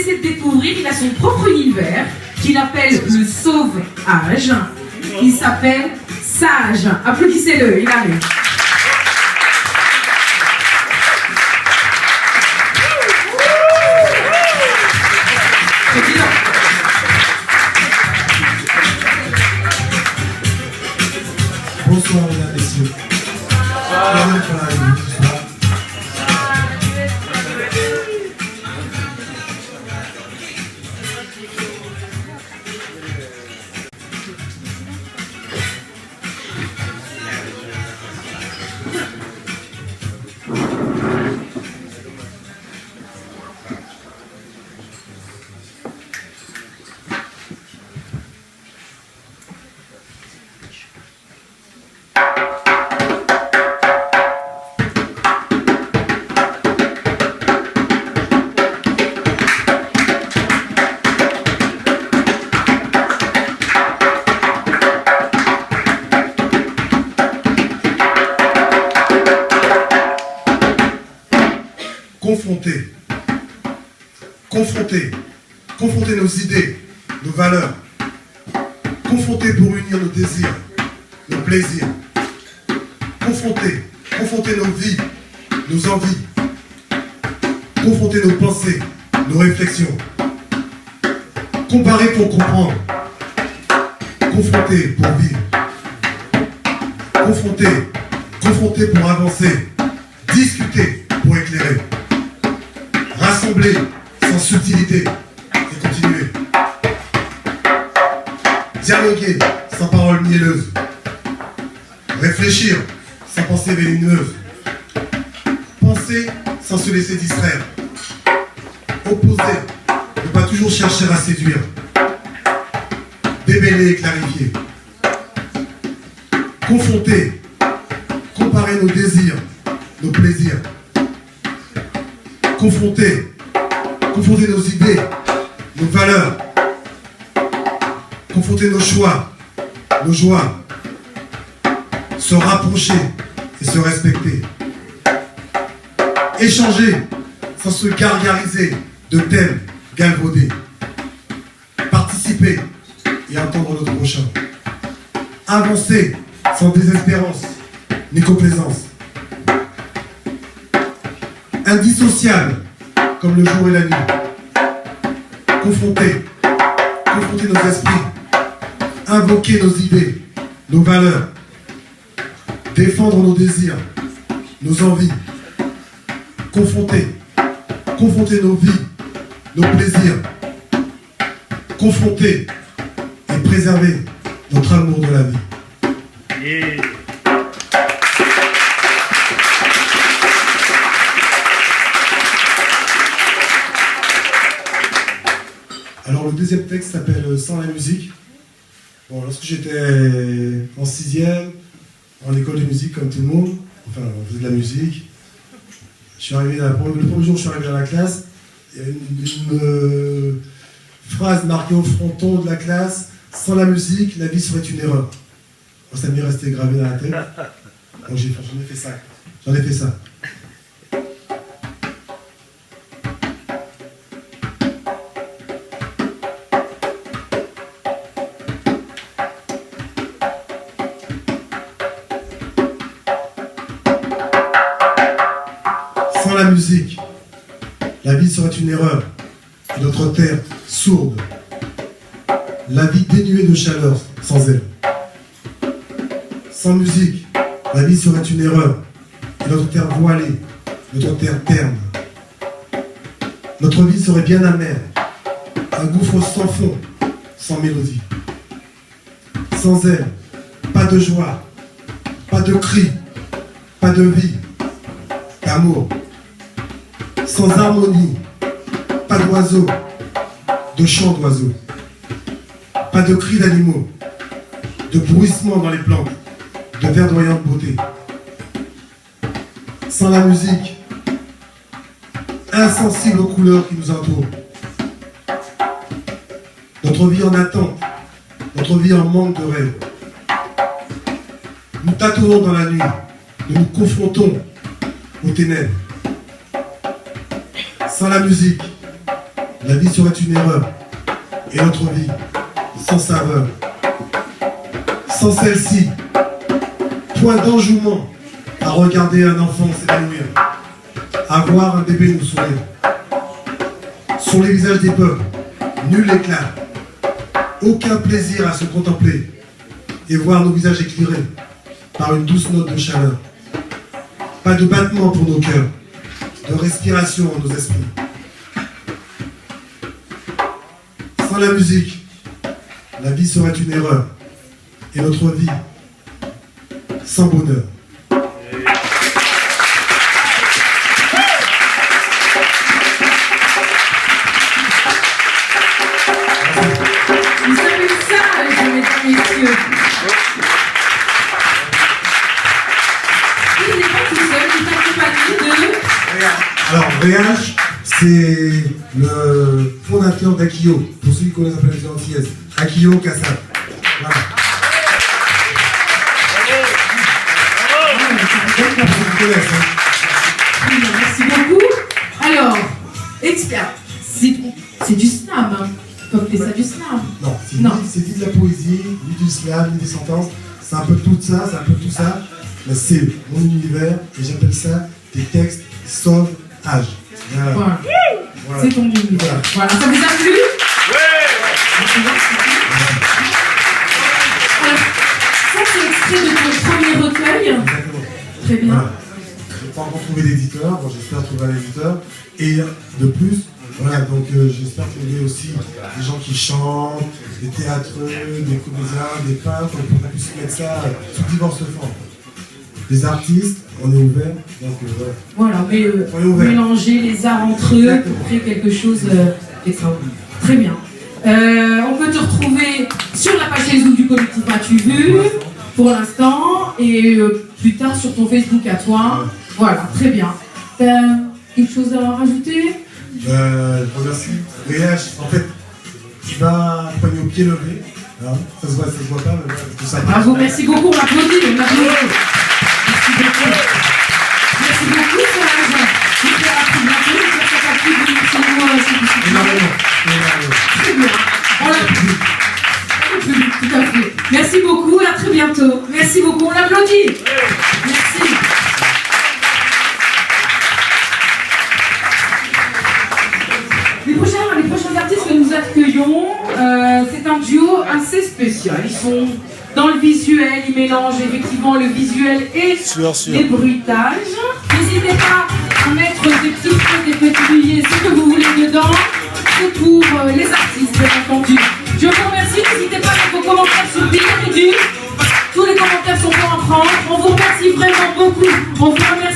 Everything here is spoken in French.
laisser le découvrir. Il a son propre univers qu'il appelle le Sauve-Âge. Il s'appelle Sage. Applaudissez-le, il arrive. Bonsoir mesdames et messieurs. Bienvenue pour la réunion ce soir. Confronter nos idées, nos valeurs, confronter pour unir nos désirs, nos plaisirs, confronter nos vies, nos envies, confronter nos pensées, nos réflexions, comparer pour comprendre, confronter pour vivre, confronter pour avancer, discuter pour éclairer, rassembler sans subtilité et continuer. Dialoguer sans paroles mielleuses. Réfléchir sans pensée vénéneuse. Penser sans se laisser distraire. Opposer, ne pas toujours chercher à séduire. Démêler et clarifier. Confronter, comparer nos désirs, nos plaisirs. Confronter nos idées, nos valeurs, confronter nos choix, nos joies, se rapprocher et se respecter, échanger sans se gargariser de thèmes galvaudés, participer et entendre notre prochain, avancer sans désespérance ni complaisance, indissociable comme le jour et la nuit. Confronter nos esprits, invoquer nos idées, nos valeurs, défendre nos désirs, nos envies, confronter nos vies, nos plaisirs, confronter et préserver notre amour de la vie. Yeah. Alors le deuxième texte s'appelle Sans la musique. Bon, lorsque j'étais en 6e, en école de musique comme tout le monde, enfin on faisait de la musique, je suis arrivé le premier jour où je suis arrivé dans la classe, il y a une phrase marquée au fronton de la classe: sans la musique, la vie serait une erreur. Moi, ça m'est resté gravé dans la tête. Donc j'en ai fait ça. Sans la musique, la vie serait une erreur et notre terre sourde. La vie dénuée de chaleur sans elle. Sans musique, la vie serait une erreur et notre terre voilée, notre terre terne. Notre vie serait bien amère, un gouffre sans fond, sans mélodie. Sans elle, pas de joie, pas de cri, pas de vie, d'amour. Sans harmonie, pas d'oiseaux, de chants d'oiseaux, pas de cris d'animaux, de bruissement dans les plantes, de verdoyante beauté. Sans la musique, insensible aux couleurs qui nous entourent. Notre vie en attente, notre vie en manque de rêve. Nous tâtonnons dans la nuit, nous nous confrontons aux ténèbres. Sans la musique, la vie serait une erreur. Et notre vie, sans saveur. Sans celle-ci, point d'enjouement à regarder un enfant s'évanouir, à voir un bébé nous sourire. Sur les visages des peuples, nul éclat, aucun plaisir à se contempler et voir nos visages éclairés par une douce note de chaleur. Pas de battement pour nos cœurs, de respiration en nos esprits. Sans la musique, la vie serait une erreur et notre vie sans bonheur. Il s'appelle Sage, mesdames et messieurs. Il n'est pas tout seul, il est accompagné de... Alors, VH, c'est le fondateur d'Akio, pour ceux qui connaissent un peu les antillaises. Akio Kassab. Voilà. Merci beaucoup. Alors, expert, c'est du slam, hein. Comme ça du slam. Non, c'est ni de la poésie, ni du slam, ni des sentences. C'est un peu tout ça, c'est un peu tout ça. Mais c'est mon univers et j'appelle ça des textes sauvages. Voilà. Voilà. C'est ton univers. Voilà. Ça vous a plu? Alors, ça c'est extrait de ton premier recueil. Exactement. Très bien. Voilà. Je n'ai pas encore trouvé d'éditeur, bon, j'espère trouver un éditeur. Et de plus, voilà, donc j'espère trouver aussi des gens qui chantent, des théâtreux, des comédiens, des peintres, pour qu'on puisse mettre ça sous diverses formes. Les artistes, on est ouvert, donc voilà, mais mélanger les arts entre eux. Exactement. Pour créer quelque chose d'extraordinaire. Très bien. On peut te retrouver sur la page Facebook du collectif As-tu vu pour l'instant et plus tard sur ton Facebook à toi. Voilà, très bien. Quelque chose à rajouter? Je remercie. VH, en fait, tu vas accompagner au pied levé. Hein, ça se voit pas, mais tout ça. Bravo, merci beaucoup, on applaudit. Merci beaucoup, Sage. J'espère à très bientôt. J'espère que ça t'a plu de nous chez nous. Énormément. Très bien. On l'applaudit. Tout à fait. Merci beaucoup, à très bientôt. Merci beaucoup, on l'applaudit. Merci. Les prochains artistes que nous accueillons, c'est un duo assez spécial. Ils sont dans le visuel, ils mélangent effectivement le visuel et les bruitages. N'hésitez pas à mettre des petits trucs, des petits billets, ce que vous voulez dedans. C'est pour les artistes, bien entendu. Je vous remercie, n'hésitez pas à mettre vos commentaires sur Bienvenue. Tous les commentaires sont bons à prendre. On vous remercie vraiment beaucoup. On vous remercie.